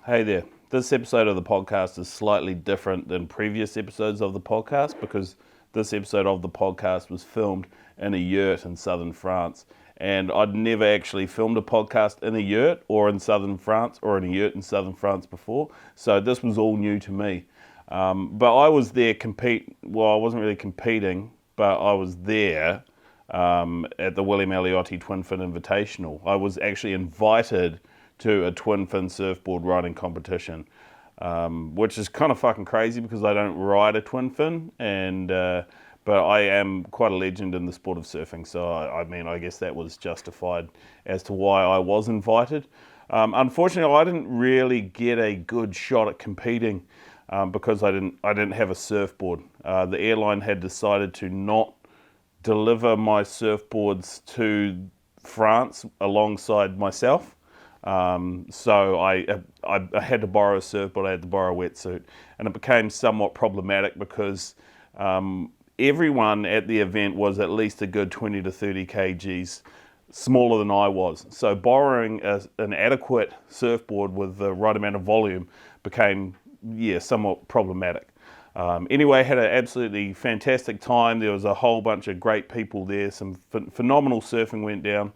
Hey there. This episode of the podcast is slightly different than previous episodes of the podcast because this episode of the podcast was filmed in a yurt in southern France. And I'd never actually filmed a podcast in a yurt or in southern France or in a yurt in southern France before. So this was all new to me. But I was there I wasn't really competing, but I was there at the William Aliotti Twin Fin Invitational. I was actually invited to a twin fin surfboard riding competition, which is kind of fucking crazy because I don't ride a twin fin, but I am quite a legend in the sport of surfing. So I guess that was justified as to why I was invited. Unfortunately, I didn't really get a good shot at competing because I didn't have a surfboard. The airline had decided to not deliver my surfboards to France alongside myself. So I had to borrow a surfboard, I had to borrow a wetsuit, and it became somewhat problematic because everyone at the event was at least a good 20 to 30 kgs smaller than I was. So borrowing an adequate surfboard with the right amount of volume became, somewhat problematic. Anyway, had an absolutely fantastic time. There was a whole bunch of great people there. Some phenomenal surfing went down.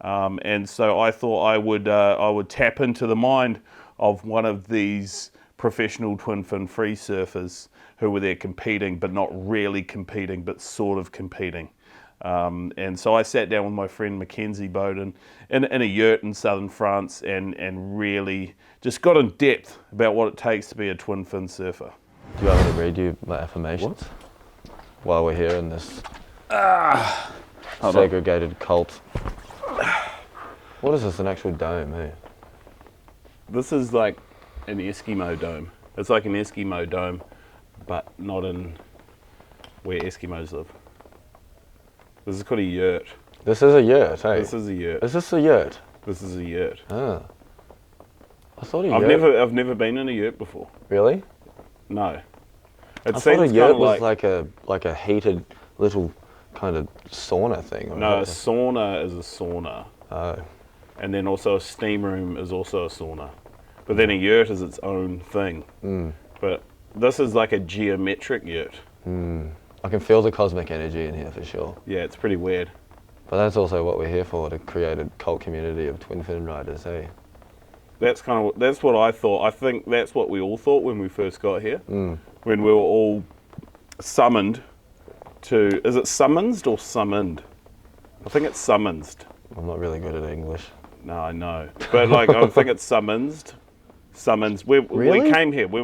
And so I thought I would tap into the mind of one of these professional twin fin free surfers who were there competing, but not really competing, but sort of competing. And so I sat down with my friend McKenzie Bowden in a yurt in southern France and really just got in depth about what it takes to be a twin fin surfer. Do you want me to read you my affirmations while we're here in this segregated cult? What is this, an actual dome, eh? This is like an Eskimo dome. It's like an Eskimo dome, but not in where Eskimos live. This is called a yurt. This is a yurt, eh? This is a yurt. Is this a yurt? This is a yurt. Ah. I thought a yurt... I've never been in a yurt before. Really? No. I thought a yurt was like a heated little kind of sauna thing. No, a sauna is a sauna. Oh. And then also a steam room is also a sauna. But then a yurt is its own thing. Mm. But this is like a geometric yurt. I can feel the cosmic energy in here for sure. Yeah, it's pretty weird. But that's also what we're here for, to create a cult community of twin fin riders, eh? That's what I thought. I think that's what we all thought when we first got here. When we were all summoned to... Is it summonsed or summoned? I think it's summonsed. I'm not really good at English. No, I know. But I think it's summonsed. Summons. Really? When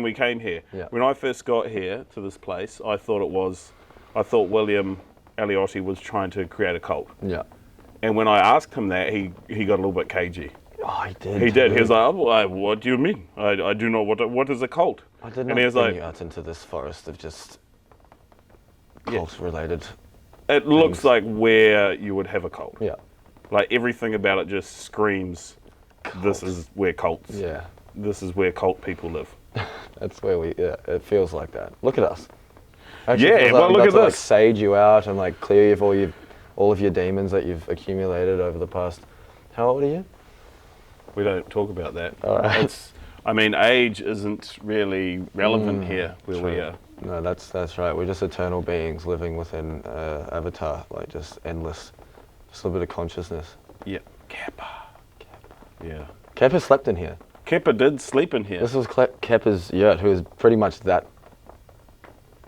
we came here. Yeah. When I first got here to this place, I thought William Aliotti was trying to create a cult. Yeah. And when I asked him that, he got a little bit cagey. Oh, he did. He did. He was like, oh, what do you mean? I do know what is a cult. I did not bring you out into this forest of just cult-related It looks like where you would have a cult. Yeah. Like everything about it just screams, cult. This is where cults. Yeah. This is where cult people live. That's where it feels like that. Look at us. Look at this. Like sage you out and like clear you all of your demons that you've accumulated over the past. How old are you? We don't talk about that. All right. Age isn't really relevant here where we are. No, that's right. We're just eternal beings living within Avatar, like just endless, just a little bit of consciousness. Yeah. Keppa. Yeah. Keppa slept in here. Keppa did sleep in here. This was Keppa's yurt, who is pretty much that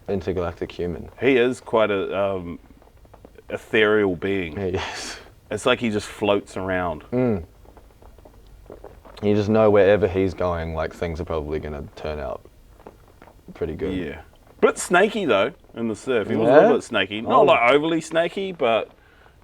intergalactic human. He is quite a ethereal being. Yes. It's like he just floats around. You just know wherever he's going, like things are probably going to turn out pretty good. Yeah. Bit snaky though in the surf. He was a little bit snaky. Not like overly snaky, but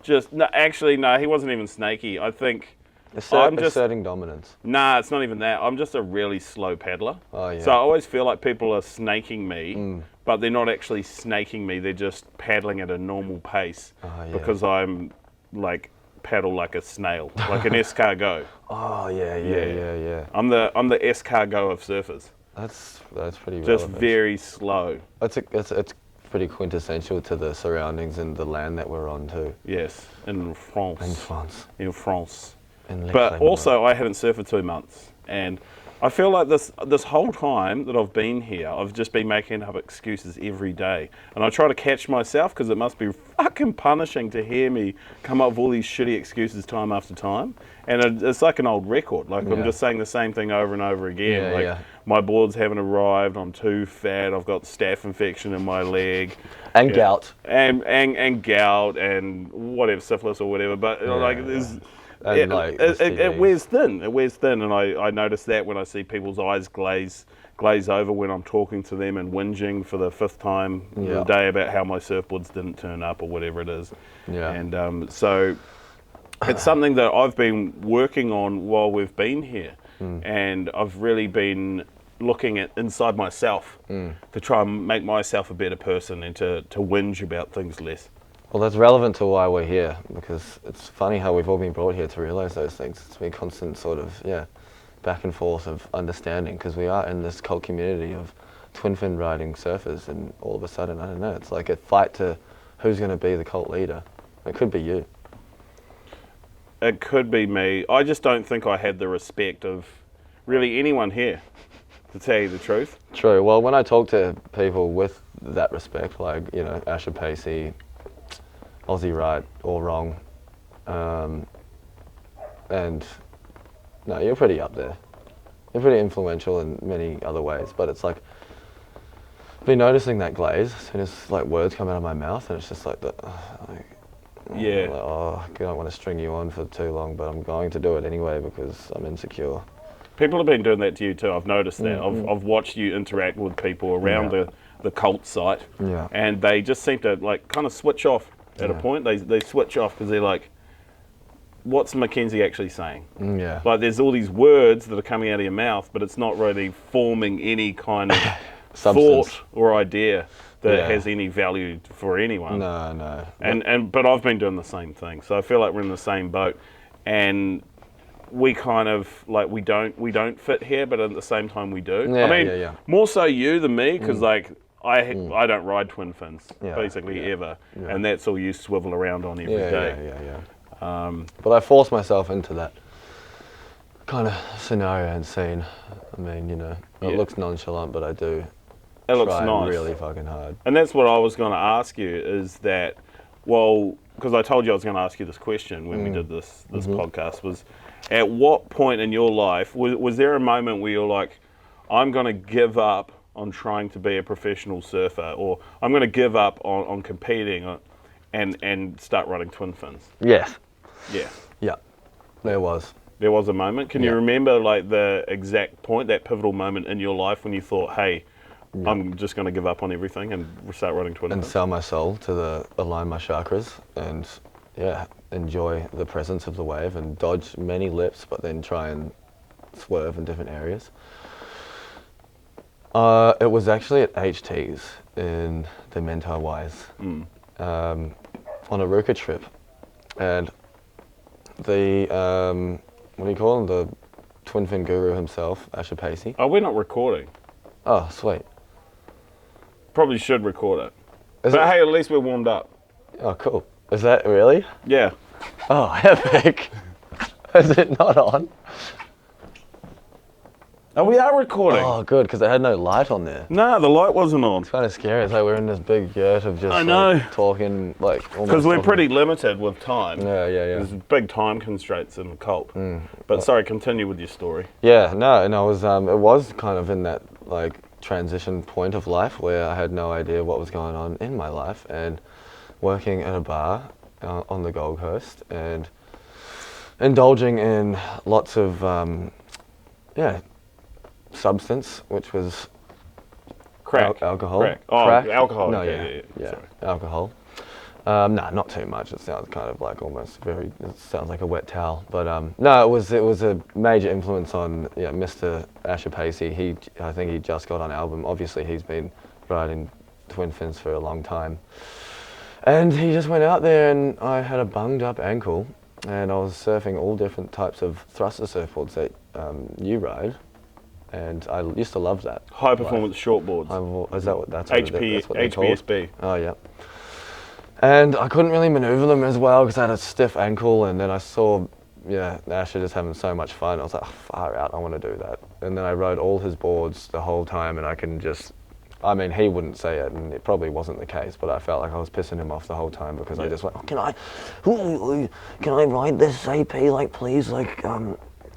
just no. He wasn't even snaky. I think asserting dominance. Nah, it's not even that. I'm just a really slow paddler. Oh yeah. So I always feel like people are snaking me, but they're not actually snaking me. They're just paddling at a normal pace because I'm like paddle like a snail, like an escargot. Oh yeah. I'm the escargot of surfers. That's pretty just relevant. Very slow. It's pretty quintessential to the surroundings and the land that we're on too. Yes, in France. In France. In France. In but also, I haven't surfed for 2 months. And I feel like this whole time that I've been here, I've just been making up excuses every day. And I try to catch myself because it must be fucking punishing to hear me come up with all these shitty excuses time after time. And it's like an old record. Like I'm just saying the same thing over and over again. My boards haven't arrived, I'm too fat, I've got staph infection in my leg. And gout. And gout and whatever, syphilis or whatever. But there's... It wears thin. It wears thin, and I notice that when I see people's eyes glaze over when I'm talking to them and whinging for the 5th time a day about how my surfboards didn't turn up or whatever it is. Yeah. And so it's something that I've been working on while we've been here, and I've really been looking at inside myself to try and make myself a better person and to whinge about things less. Well, that's relevant to why we're here, because it's funny how we've all been brought here to realise those things. It's been constant sort of, back and forth of understanding, because we are in this cult community of twin fin riding surfers, and all of a sudden, I don't know, it's like a fight to who's going to be the cult leader. It could be you. It could be me. I just don't think I had the respect of really anyone here, to tell you the truth. True. Well, when I talk to people with that respect, like, Asher Pacey, Aussie right or wrong, and no, you're pretty up there. You're pretty influential in many other ways, but it's like I've been noticing that glaze as soon as like words come out of my mouth, and it's just like I don't want to string you on for too long, but I'm going to do it anyway because I'm insecure. People have been doing that to you too. I've noticed that. I've watched you interact with people around the cult site, and they just seem to like kind of switch off. At a point, they switch off because they're like, what's McKenzie actually saying? Like there's all these words that are coming out of your mouth, but it's not really forming any kind of thought or idea that has any value for anyone. No. But I've been doing the same thing, so I feel like we're in the same boat, and we kind of like we don't fit here, but at the same time we do. More so you than me, because like. I don't ride twin fins, basically ever, and that's all you swivel around on every day. But I force myself into that kind of scenario and scene. I mean, it looks nonchalant, but I do. It looks nice. Really fucking hard. And that's what I was going to ask you is that, well, because I told you I was going to ask you this question when we did this podcast, was at what point in your life, was there a moment where you're like, I'm going to give up on trying to be a professional surfer, or I'm going to give up on competing and start riding twin fins? Yes. Yeah. Yeah. There was a moment. Can you remember like the exact point, that pivotal moment in your life when you thought, hey, I'm just going to give up on everything and start riding twin fins? And sell my soul to align my chakras and enjoy the presence of the wave and dodge many lips, but then try and swerve in different areas. It was actually at HT's in the Mentor Wise on a Ruka trip, and the what do you call him, the twin fin guru himself, Asher Pacey. Oh, we're not recording. Oh, sweet. Probably should record it. Hey, at least we're warmed up. Oh, cool. Is that really? Yeah. Oh, epic. Is it not on? Oh, we are recording. Oh, good, because it had no light on there. No, the light wasn't on. It's kind of scary. It's like we're in this big yurt of just like, talking, like almost. Because we're pretty limited with time. Yeah. There's big time constraints in the cult. But sorry, continue with your story. Yeah, no, and I was, it was kind of in that like transition point of life where I had no idea what was going on in my life, and working at a bar on the Gold Coast and indulging in lots of, substance, which was crack. Alcohol. Crack. Oh, crack. Alcohol. No, yeah. Alcohol. No, not too much. It sounds kind of like it sounds like a wet towel. But no, it was a major influence on Mr. Asher Pacey. I think he just got on album. Obviously, he's been riding twin fins for a long time. And he just went out there, and I had a bunged up ankle, and I was surfing all different types of thruster surfboards that you ride. And I used to love that. High performance shortboards. Is that what that's what they're called? HPSB. Oh yeah. And I couldn't really maneuver them as well because I had a stiff ankle, and then I saw Asher just having so much fun. I was like, oh, far out, I want to do that. And then I rode all his boards the whole time, and I can just, I mean, he wouldn't say it, and it probably wasn't the case, but I felt like I was pissing him off the whole time because I just went, can I ride this AP, like, please, like,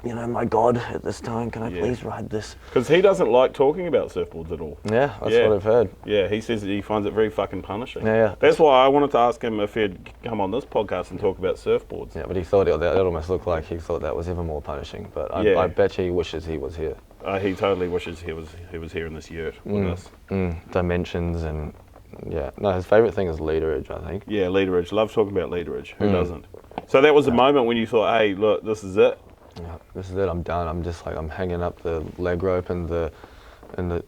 my God, at this time, can I please ride this? Because he doesn't like talking about surfboards at all. Yeah, that's what I've heard. Yeah, he says that he finds it very fucking punishing. Yeah. That's why I wanted to ask him if he'd come on this podcast and talk about surfboards. Yeah, but he thought that almost looked like he thought that was even more punishing. But I bet he wishes he was here. He totally wishes he was here in this yurt with us. Dimensions and no, his favourite thing is leaderage, I think. Yeah, leaderage. Love talking about leaderage. Who doesn't? So that was the moment when you thought, hey, look, this is it. Yeah, this is it. I'm done. I'm just like I'm hanging up the leg rope and the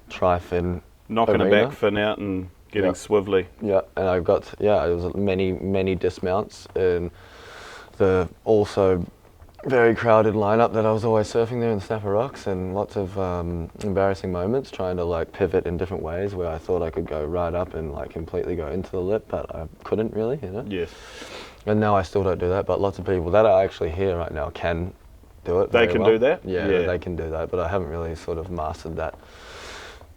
tri-fin. Knocking a back fin out and getting swivelly. Yeah, and I got it was many dismounts and the also very crowded lineup that I was always surfing there in the Snapper Rocks, and lots of embarrassing moments trying to like pivot in different ways where I thought I could go right up and like completely go into the lip, but I couldn't really, Yes. And now I still don't do that, but lots of people that are actually here right now can do it. They can do that? Yeah, they can do that, but I haven't really sort of mastered that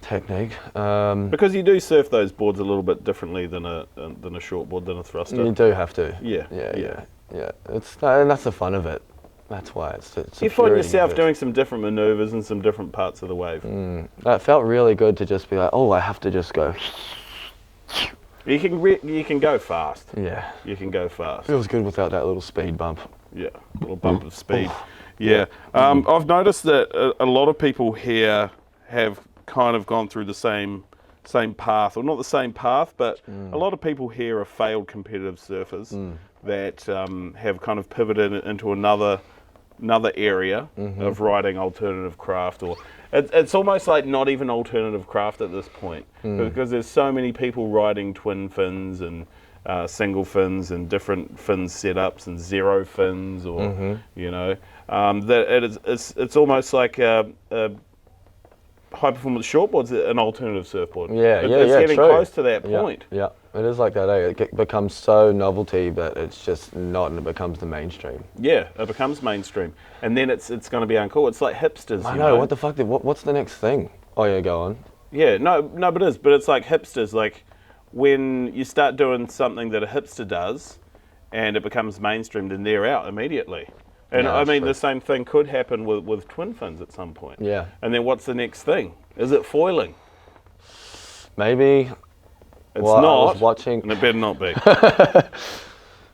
technique. Because you do surf those boards a little bit differently than a short board, than a thruster. You do have to. Yeah. And that's the fun of it. That's why it's you find yourself doing some different manoeuvres in some different parts of the wave. That felt really good to just be like, oh, I have to just go. You can go fast. Yeah. You can go fast. Feels good without that little speed bump. Yeah, a little bump of speed. Yeah. I've noticed that a lot of people here have kind of gone through the same path, or not the same path, but a lot of people here are failed competitive surfers that have kind of pivoted into another area of riding alternative craft, or it's almost like not even alternative craft at this point, because there's so many people riding twin fins and single fins and different fin setups and zero fins, or that it's almost like a high performance shortboard's an alternative surfboard. It's getting close to that point. Yeah, it is like that. It becomes so novelty that it's just not, and it becomes the mainstream. Yeah, it becomes mainstream, and then it's going to be uncool. It's like hipsters. I know. What the fuck? What's the next thing? Oh yeah, go on. Yeah, no, but it is. But it's like hipsters. Like when you start doing something that a hipster does, and it becomes mainstream, then they're out immediately. And I mean, the same thing could happen with twin fins at some point. Yeah. And then what's the next thing? Is it foiling? Maybe. It's not. I was watching. And it better not be.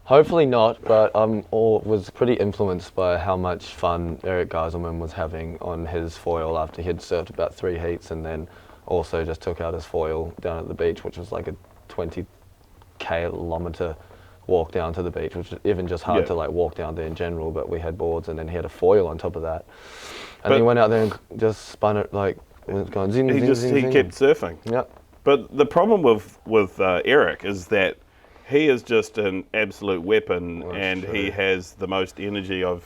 Hopefully not, but was pretty influenced by how much fun Eric Geiselman was having on his foil after he'd surfed about 3 heats, and then also just took out his foil down at the beach, which was like a 20 kilometre walk down to the beach, which is even just hard to like walk down there in general, but we had boards and then he had a foil on top of that. And he went out there and just spun it like, and it's going zing, zing, zing, he zing. kept surfing. Yep. But the problem with Eric is that he is just an absolute weapon, and he has the most energy I've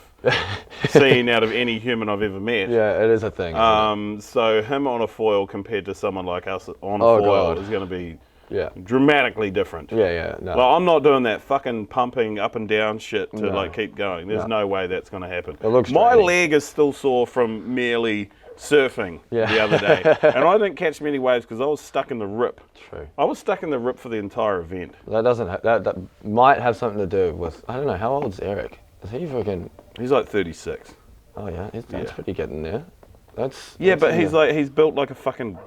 seen out of any human I've ever met. Yeah, it is a thing. So him on a foil compared to someone like us on a foil is going to be dramatically different. Yeah. No. Like, I'm not doing that fucking pumping up and down shit to like keep going. There's no way that's going to happen. It looks My leg is still sore from merely surfing the other day, and I didn't catch many waves because I was stuck in the rip. True. I was stuck in the rip for the entire event. That doesn't. That might have something to do with. I don't know. How old's Eric? Is he fucking? He's like 36. Oh yeah, that's pretty getting there. That's but he's built like a fucking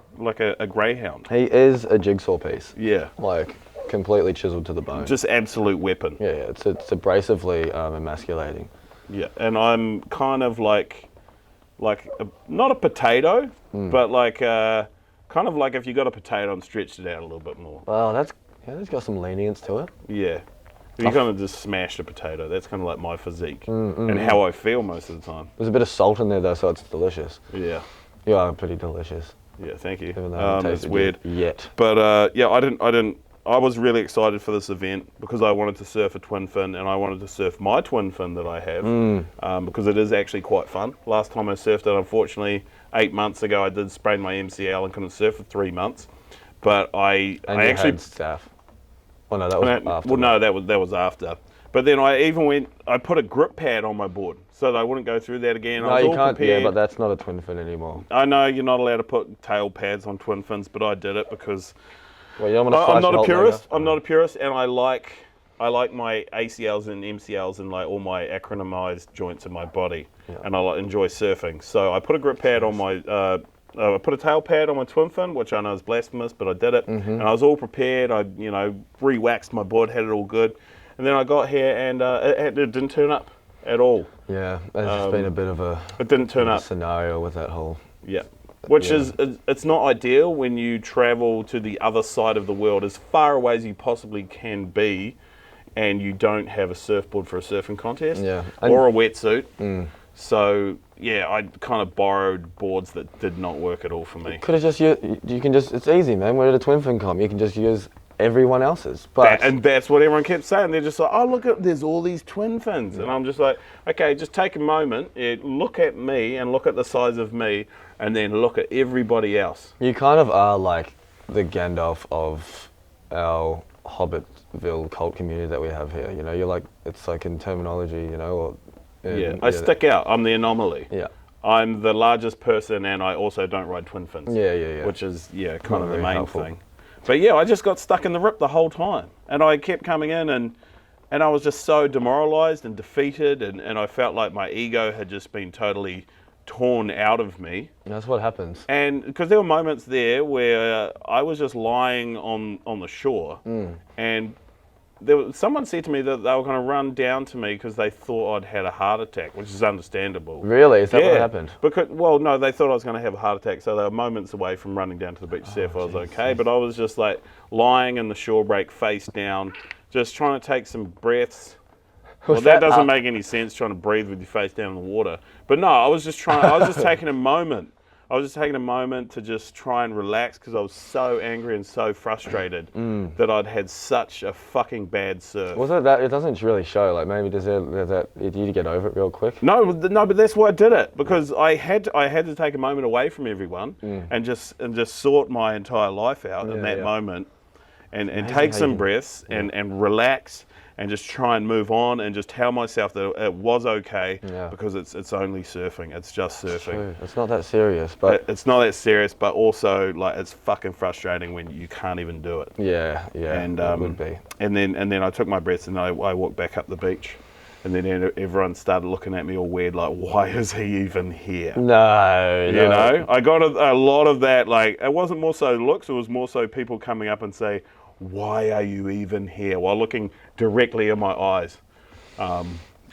a greyhound. He is a jigsaw piece. Yeah. Like completely chiseled to the bone. Just absolute weapon. Yeah. It's abrasively emasculating. Yeah, and I'm kind of like not a potato, but like kind of like if you got a potato and stretched it out a little bit more. Well, that's got some lenience to it. Yeah. You kind of just smashed a potato. That's kind of like my physique and how I feel most of the time. There's a bit of salt in there though, so it's delicious. Yeah. You are pretty delicious. Yeah, thank you. Even though it's weird. Yet. But I was really excited for this event because I wanted to surf a twin fin, and I wanted to surf my twin fin that I have because it is actually quite fun. Last time I surfed it, unfortunately, 8 months ago, I did sprain my MCL and couldn't surf for 3 months. But I actually had staff. Oh no, that was after. Well, no, that was after. But then I put a grip pad on my board so that I wouldn't go through that again. No, I was you all can't. prepared. Yeah, but that's not a twin fin anymore. I know you're not allowed to put tail pads on twin fins, but I did it because Well, you don't want to I'm not a flash your purist. whole I'm not a purist, and I like my ACLs and MCLs and like all my acronymized joints in my body, and I enjoy surfing. So I put a grip pad on my. I put a tail pad on my twin fin, which I know is blasphemous, but I did it, and I was all prepared. I re-waxed my board, had it all good, and then I got here and it didn't turn up at all. Yeah, there's just been a bit of a. It didn't turn up. Scenario with that whole. Yeah. Which is, it's not ideal when you travel to the other side of the world as far away as you possibly can be, and you don't have a surfboard for a surfing contest or a wetsuit. So yeah, I kind of borrowed boards that did not work at all for me. Could have just you can just, it's easy, man. We're at a twin fin comp. You can just use everyone else's. But And that's what everyone kept saying. They're just like, oh, look at, there's all these twin fins. And I'm just like, okay, just take a moment, look at me and look at the size of me, and then look at everybody else. You kind of are like the Gandalf of our Hobbitville cult community that we have here. You know, you're like, it's like in terminology, you know, or I stick out. I'm the anomaly. Yeah. I'm the largest person, and I also don't ride twin fins. Yeah. Which is, kind of the very main helpful. thing. But yeah, I just got stuck in the rip the whole time. And I kept coming in, and I was just so demoralized and defeated, and I felt like my ego had just been totally torn out of me. That's what happens. And because there were moments there where I was just lying on the shore, and someone said to me that they were going to run down to me because they thought I'd had a heart attack, which is understandable. Really? Is that what happened? Because, well, no, they thought I was going to have a heart attack, so they were moments away from running down to the beach to see if I was okay. But I was just like lying in the shore break face down, just trying to take some breaths. Well, that doesn't make any sense, trying to breathe with your face down in the water. But no, I was just taking a moment. I was just taking a moment to just try and relax because I was so angry and so frustrated that I'd had such a fucking bad surf. Was it that? It doesn't really show. Like maybe does that? Did you get over it real quick? No, but that's why I did it, because I had to take a moment away from everyone and just sort my entire life out in that moment, and take some breaths and relax. And just try and move on and just tell myself that it was okay because it's only surfing. It's just surfing. True. It's not that serious, but it's not that serious. But also, like, it's fucking frustrating when you can't even do it. Yeah, And it would be. And then I took my breaths and I walked back up the beach, and then everyone started looking at me all weird, like, why is he even here? No, You know, I got a lot of that. Like, it wasn't more so looks; it was more so people coming up and say, why are you even here? While looking directly in my eyes. Yeah,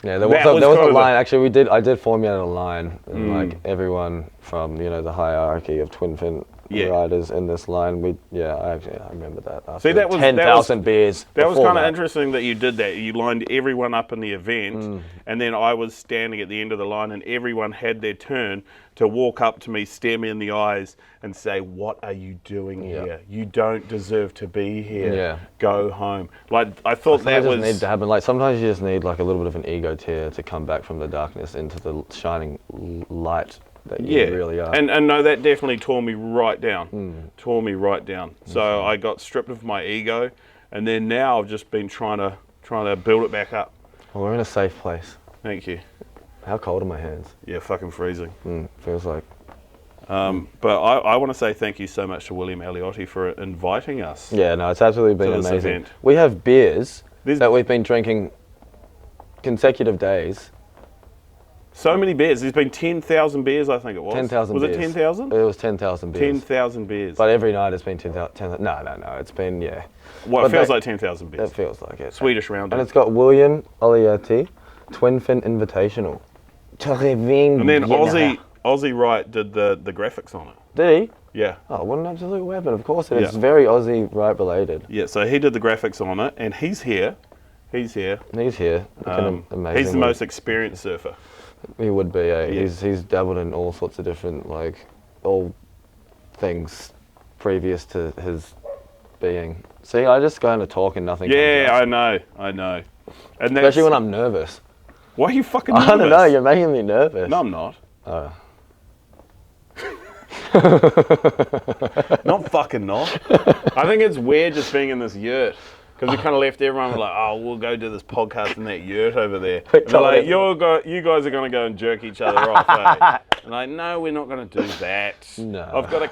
there was a line. Actually, I did formulate a line, and like everyone from the hierarchy of twin fin riders in this line. I remember that. After See, that was 10,000 beers. That was kind of interesting that you did that. You lined everyone up in the event, and then I was standing at the end of the line, and everyone had their turn to walk up to me, stare me in the eyes, and say, "What are you doing here? You don't deserve to be here. Yeah. Go home." Like, I thought that was need to happen. Like sometimes you just need like a little bit of an ego tear to come back from the darkness into the shining light that you really are. And no, that definitely tore me right down. Tore me right down. So I got stripped of my ego, and then now I've just been trying to build it back up. Well, we're in a safe place. Thank you. How cold are my hands? Yeah, fucking freezing. Feels like. But I want to say thank you so much to William Aliotti for inviting us. Yeah, no, it's absolutely been to this amazing. event. We have beers that we've been drinking consecutive days. So many beers. There's been 10,000 beers, I think it was. 10,000 Was beers. it 10,000? It was 10,000 beers. 10,000 beers. But every night it's been 10,000. No, it's been, Well, it feels like 10,000 beers. It feels like it. Swedish rounded. And it's got William Aliotti, Twin Fin Invitational. And then Aussie Wright did the graphics on it. Did he? Yeah. Oh, what an absolute weapon. Of course it is. It's very Aussie Wright related. Yeah, so he did the graphics on it, and he's here. He's here. Amazing. He's the most experienced surfer. He would be, He's dabbled in all sorts of different, like, all things previous to his being. See, I just kind of talk and nothing comes out. I know. And especially when I'm nervous. Why are you fucking nervous? I don't know, you're making me nervous. No, I'm not. Not fucking not. I think it's weird just being in this yurt. Because we kind of left everyone like, oh, we'll go do this podcast in that yurt over there. And they're like, you guys are going to go and jerk each other off, eh? And like, no, we're not going to do that. No. I've got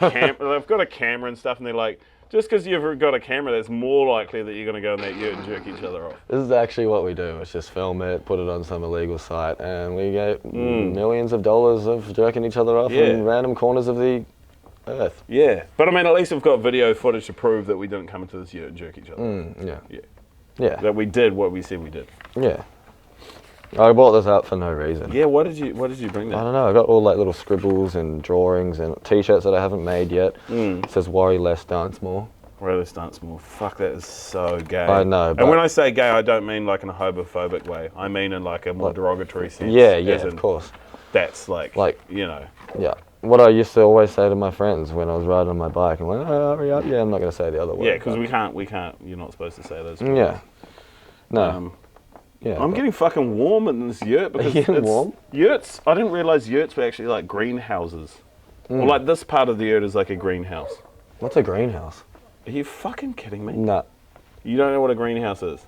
a camera and stuff, and they're like, just because you've got a camera, that's more likely that you're going to go in that yurt and jerk each other off. This is actually what we do. It's just film it, put it on some illegal site, and we get millions of dollars of jerking each other off in random corners of the earth. Yeah. But I mean, at least we've got video footage to prove that we didn't come into this yurt and jerk each other. Yeah. That we did what we said we did. Yeah. I bought this out for no reason. Yeah, why did you bring that? I don't know. I got all like little scribbles and drawings and T-shirts that I haven't made yet. It says "Worry less, dance more." Worry less, dance more. Fuck, that is so gay. I know. And when I say gay, I don't mean like in a homophobic way. I mean in like a more derogatory sense. Yeah, of course. That's like you know. Yeah. What I used to always say to my friends when I was riding on my bike, I'm like, oh, hurry up. Yeah, I'm not going to say the other word. Yeah, because we can't. You're not supposed to say those words. Yeah. No. I'm getting fucking warm in this yurt because it's warm? Yurts. I didn't realize yurts were actually like greenhouses. Or like this part of the yurt is like a greenhouse. What's a greenhouse? Are you fucking kidding me? No. You don't know what a greenhouse is?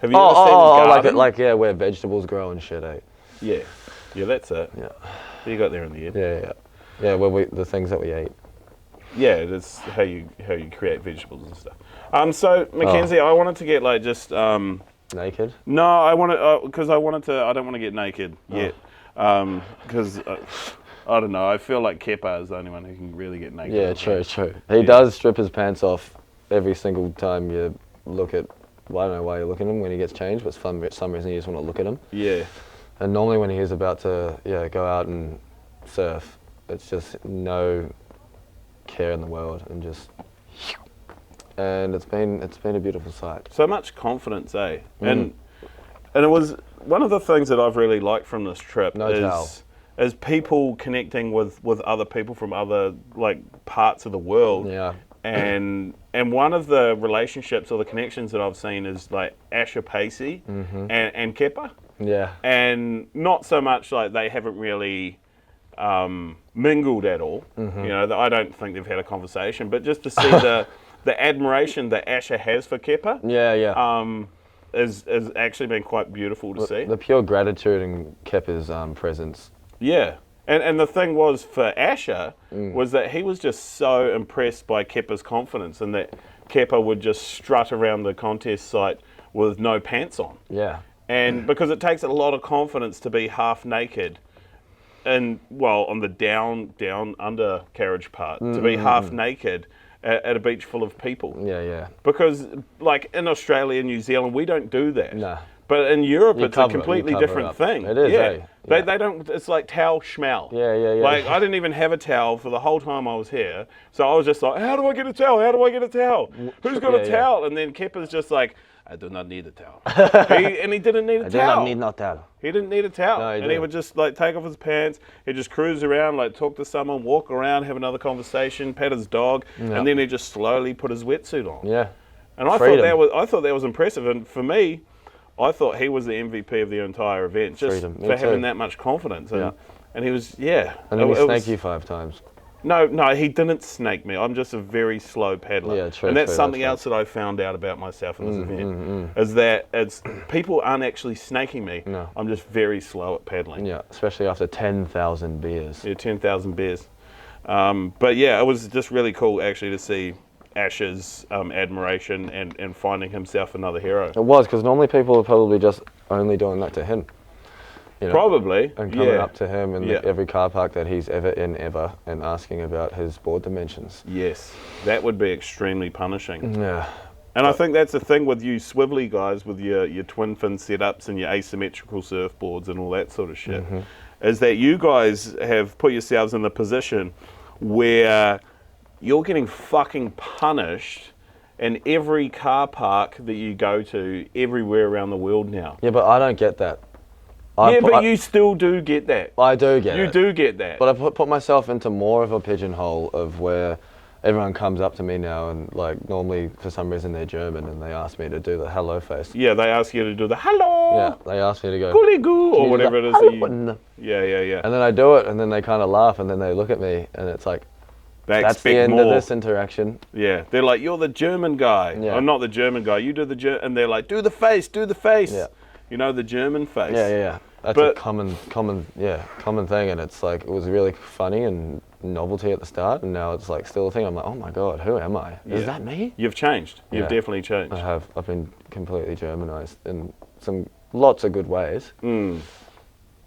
Have you ever seen a garden? like where vegetables grow and shit, eh? Yeah. Yeah, that's it. Yeah. So you got there in the end. Yeah. Yeah, where the things that we eat. Yeah, that's how you create vegetables and stuff. So Mackenzie, I wanted to get like just naked. No, I wanted because I don't want to get naked yet. Because I don't know. I feel like Kepa is the only one who can really get naked. Yeah, true. He does strip his pants off every single time you look at. Well, I don't know why you're looking at him when he gets changed, but for some reason you just want to look at him. Yeah. And normally when he is about to go out and surf, it's just no care in the world and just. And it's been a beautiful sight. So much confidence, eh? And it was one of the things that I've really liked from this trip is people connecting with other people from other like parts of the world. Yeah. And one of the relationships or the connections that I've seen is like Asher Pacey and Kepa. Yeah. And not so much like they haven't really mingled at all. You know, I don't think they've had a conversation, but just to see the admiration that Asher has for Kepa, is actually been quite beautiful to see. The pure gratitude in Kepa's presence. Yeah, and the thing was for Asher was that he was just so impressed by Kepa's confidence and that Kepa would just strut around the contest site with no pants on. Yeah. And because it takes a lot of confidence to be half naked. And on the down undercarriage part, to be half naked at a beach full of people. Yeah. Because, like, in Australia and New Zealand, we don't do that. No. But in Europe, it's a completely different thing. It is, eh? They don't, it's like towel schmel. Yeah. Like, I didn't even have a towel for the whole time I was here. So I was just like, how do I get a towel? Who's got a towel? And then Kepa's just like, I do not need a towel. He didn't need a towel. I do not need no towel. He didn't need a towel. No, he would just like take off his pants, he'd just cruise around, like talk to someone, walk around, have another conversation, pet his dog, and then he'd just slowly put his wetsuit on. Yeah. And I thought that was impressive. And for me, I thought he was the MVP of the entire event, just for having that much confidence. And he was, And then he snaked you 5 times. No, he didn't snake me. I'm just a very slow paddler. Yeah, true. And that's something else that I found out about myself in this event, is that people aren't actually snaking me. No. I'm just very slow at paddling. Yeah, especially after 10,000 beers. Yeah, 10,000 beers. But yeah, it was just really cool actually to see Asher's admiration and finding himself another hero. It was, because normally people are probably just only doing that to him. You know, probably. And coming up to him in every car park that he's ever in and asking about his board dimensions. Yes, that would be extremely punishing. Yeah. And I think that's the thing with you swivelly guys with your twin fin setups and your asymmetrical surfboards and all that sort of shit, is that you guys have put yourselves in the position where you're getting fucking punished in every car park that you go to everywhere around the world now. Yeah, but I don't get that. But you still do get that. I do get it. You do get that. But I put myself into more of a pigeonhole of where everyone comes up to me now and like normally for some reason they're German and they ask me to do the hello face. Yeah, they ask you to do the hello. Yeah, they ask me to go Goo or whatever it is. Yeah. And then I do it and then they kind of laugh and then they look at me and it's like, They That's the expect end more. of this interaction. Yeah, they're like, you're the German guy. Yeah. Or not the German guy, you do the and they're like, do the face. Yeah. You know, the German face. Yeah. That's a common thing, and it's like, it was really funny and novelty at the start, and now it's like still a thing. I'm like, oh my God, who am I? Is that me? You've changed. You've Yeah. definitely changed. I have. I've been completely Germanized in lots of good ways.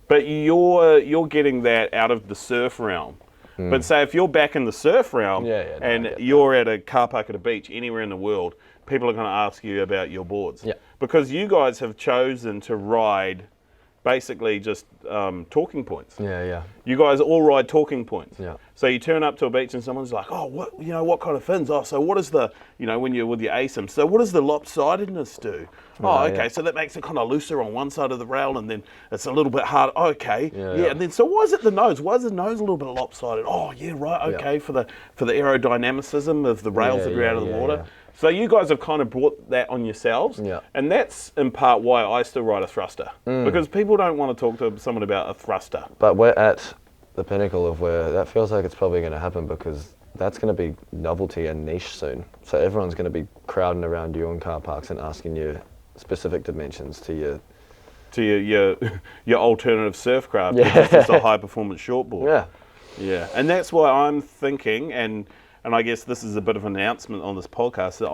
But you're getting that out of the surf realm. But say if you're back in the surf realm and you're at a car park at a beach anywhere in the world, people are going to ask you about your boards. Yeah. Because you guys have chosen to ride basically just talking points. Yeah. You guys all ride talking points. Yeah. So you turn up to a beach and someone's like, oh, what kind of fins? Oh, so what is the, when you're with your ASIM, so what does the lopsidedness do? Oh, okay, so that makes it kind of looser on one side of the rail and then it's a little bit hard. Okay, yeah. And then, so why is it the nose? Why is the nose a little bit lopsided? Oh, yeah, right, okay, for the aerodynamicism of the rails that are out of the water. Yeah. So you guys have kind of brought that on yourselves. Yeah. And that's in part why I still ride a thruster. Because people don't want to talk to someone about a thruster. But we're at the pinnacle of where that feels like it's probably going to happen, because that's going to be novelty and niche soon. So everyone's going to be crowding around you in car parks and asking you specific dimensions to your alternative surf craft. Yeah. Because it's a high performance shortboard. Yeah. And that's why I'm thinking, and I guess this is a bit of an announcement on this podcast, that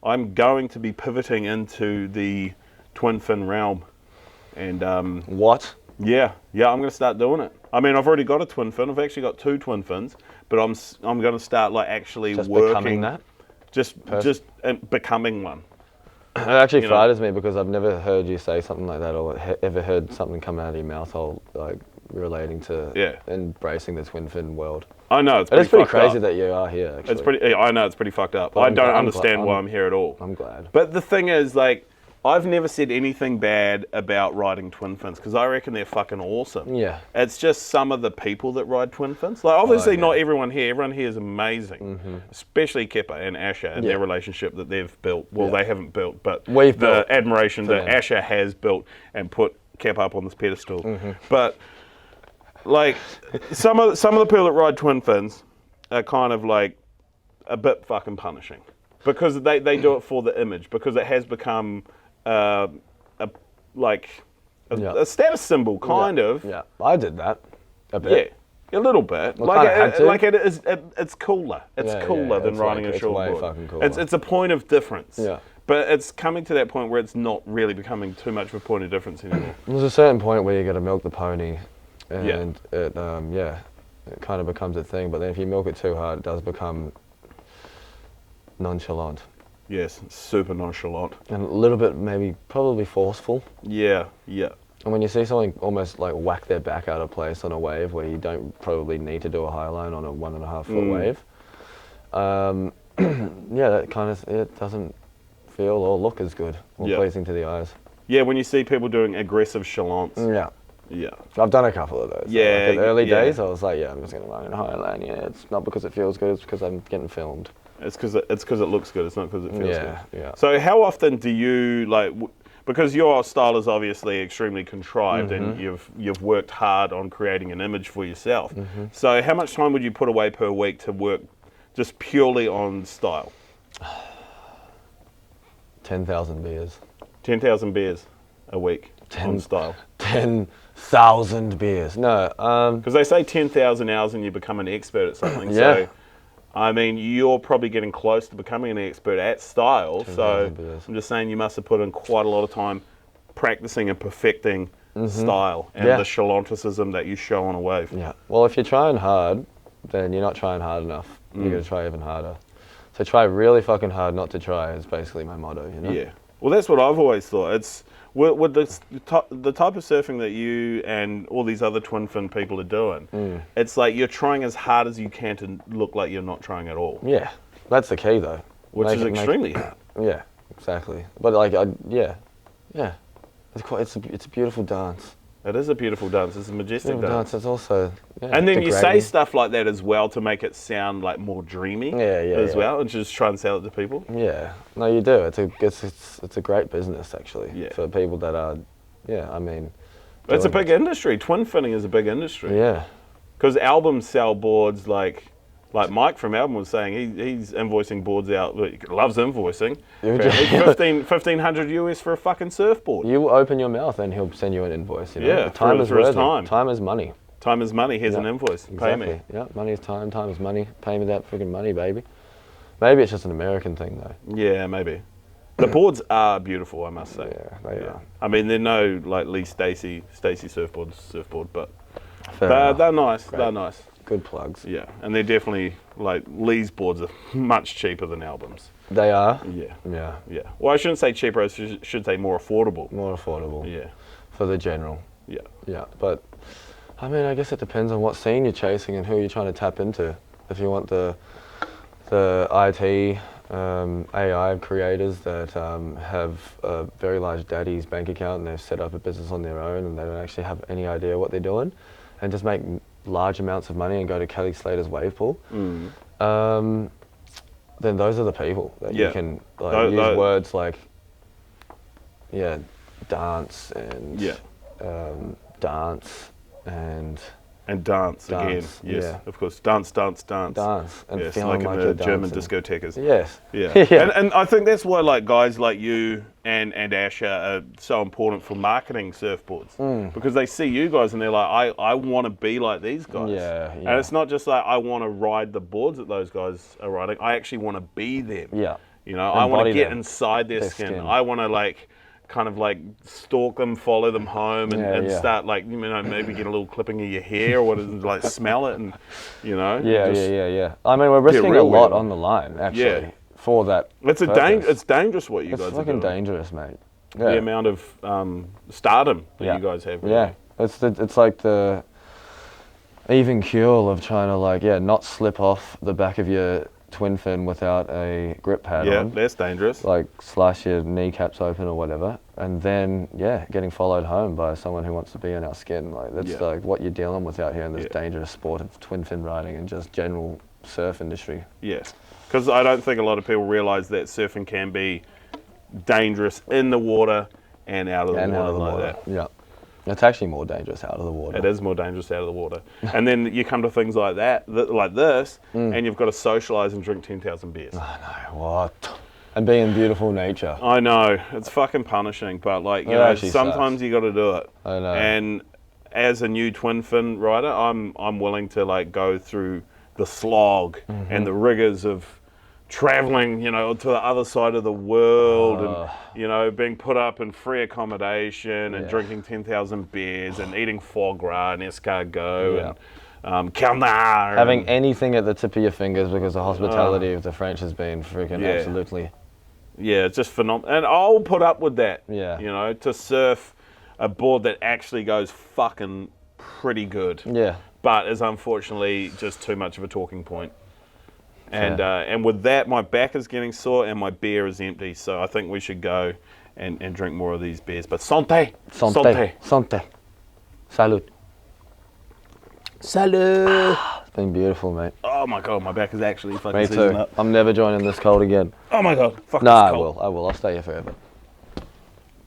I'm going to be pivoting into the twin fin realm. And What? Yeah, I'm going to start doing it. I mean, I've already got a twin fin. I've actually got 2 twin fins, but I'm going to start like actually Just working. becoming that? Just becoming one. It actually flatters me, because I've never heard you say something like that, or ever heard something come out of your mouth relating to embracing the twin fin world. I know, it's pretty pretty crazy up. that you are here, actually. I know, it's pretty fucked up. But I don't understand why I'm here at all. I'm glad. But the thing is, like, I've never said anything bad about riding twin fins, because I reckon they're fucking awesome. Yeah. It's just some of the people that ride twin fins. Like, obviously not everyone here. Everyone here is amazing. Especially Kepa and Asher and their relationship that they've built. Well, they haven't built, but We've the built admiration that them. Asher has built and put Kepa up on this pedestal. But, like, some of the people that ride twin fins are kind of like a bit fucking punishing, because they do it for the image, because it has become a status symbol, kind of. Yeah, I did that a bit. Yeah, a little bit. It's cooler. It's cooler than riding a shortboard. Way fucking cooler. It's a point of difference. Yeah. But it's coming to that point where it's not really becoming too much of a point of difference anymore. There's a certain point where you got to milk the pony, and it kind of becomes a thing. But then if you milk it too hard, it does become nonchalant. Yes, super nonchalant. And a little bit, probably forceful. Yeah. And when you see someone almost like whack their back out of place on a wave where you don't probably need to do a high line on a 1.5 foot wave, that kind of, it doesn't feel or look as good or pleasing to the eyes. Yeah, when you see people doing aggressive chalants. Yeah. I've done a couple of those. Yeah. Like in the early days, I was like, I'm just going to run in a high line. Yeah, it's not because it feels good, it's because I'm getting filmed. It's because it looks good. It's not because it feels good. Yeah. So how often do you because your style is obviously extremely contrived, and you've worked hard on creating an image for yourself. So how much time would you put away per week to work just purely on style? 10,000 beers. 10,000 beers a week on style. 10,000 beers. No. Because they say 10,000 hours and you become an expert at something. So, I mean, you're probably getting close to becoming an expert at style. So beers. I'm just saying you must have put in quite a lot of time practicing and perfecting style and the chalanticism that you show on a wave. Yeah. Well, if you're trying hard, then you're not trying hard enough. You're going to try even harder. So try really fucking hard not to try is basically my motto, you know? Yeah. Well, that's what I've always thought. It's with the type of surfing that you and all these other twin fin people are doing, it's like you're trying as hard as you can to look like you're not trying at all. Yeah. That's the key, though. Which is extremely hard. Yeah, exactly. But like, it's a beautiful dance. It is a beautiful dance. It's a majestic dance. It's also and then you say stuff like that as well to make it sound like more dreamy. As well, and just try and sell it to people. Yeah, no, you do. It's a great business actually. Yeah. For people that are, I mean. It's a big industry. Twin finning is a big industry. Yeah. Because albums sell boards like Like Mike from Melbourne was saying, he's invoicing boards out. He loves invoicing. You Apparently, 1,500 US for a fucking surfboard. You open your mouth and he'll send you an invoice. You know? Yeah, time is for his worthy. time. Time is money. Time is money. Here's an invoice. Exactly. Pay me. Yeah, money is time. Time is money. Pay me that freaking money, baby. Maybe it's just an American thing, though. Yeah, maybe. The boards are beautiful, I must say. Yeah, they are. I mean, they're no like Lee Stacey surfboard, but Fair they're nice. Great. They're nice. Good plugs. Yeah, and they're definitely like Lee's boards are much cheaper than Album's. They are. Yeah. Yeah. Yeah. Well, I shouldn't say cheaper. I should say more affordable. More affordable. Yeah. For the general. Yeah. Yeah, but I mean, I guess it depends on what scene you're chasing and who you're trying to tap into. If you want the IT, AI creators that have a very large daddy's bank account and they've set up a business on their own and they don't actually have any idea what they're doing, and just make large amounts of money and go to Kelly Slater's wave pool, then those are the people that you can use words like, dance and dance and dance again. Yes, of course. Dance. And Yes, feeling like in you're the German dancing. discotheques. Yes. Yeah. Yeah. And I think that's why like guys like you and Asher are so important for marketing surfboards, because they see you guys and they're like, I want to be like these guys. Yeah. And it's not just like I want to ride the boards that those guys are riding. I actually want to be them. Yeah. You know, I want to Embody get them. inside their skin. I want to like kind of like stalk them, follow them home, and start like, you know, maybe get a little clipping of your hair or what is it, like smell it, and you know. Yeah. I mean, we're risking a lot on the line actually for that. It's it's dangerous what you guys are doing. It's fucking dangerous, mate. Yeah. The amount of stardom that you guys have. Yeah, it's like the even keel of trying to like not slip off the back of your twin fin without a grip pad on. Yeah, that's dangerous. Like slash your kneecaps open or whatever, and then getting followed home by someone who wants to be in our skin. Like that's like what you're dealing with out here in this dangerous sport of twin fin riding and just general surf industry. Yeah, because I don't think a lot of people realise that surfing can be dangerous in the water and out of the water like that. Yeah. It's actually more dangerous out of the water. It is more dangerous out of the water. And then you come to things like that, like this, and you've got to socialise and drink 10,000 beers. I know, what? And be in beautiful nature. I know, it's fucking punishing, but like, you know, sometimes you got to do it. I know. And as a new twin fin rider, I'm willing to like go through the slog and the rigours of traveling, you know, to the other side of the world and, you know, being put up in free accommodation and drinking 10,000 beers and eating foie gras and escargot and calmar. Having anything at the tip of your fingers because the hospitality of the French has been freaking absolutely. Yeah, it's just phenomenal. And I'll put up with that, you know, to surf a board that actually goes fucking pretty good. Yeah. But is unfortunately just too much of a talking point. And with that, my back is getting sore and my beer is empty. So I think we should go and drink more of these beers. But santé! Santé! Santé! Salud! Salud! It's been beautiful, mate. Oh my God, my back is actually fucking Me seizing too. up. I'm never joining this cold again. Oh my God, fuck Nah, this cold. I will. I'll stay here forever.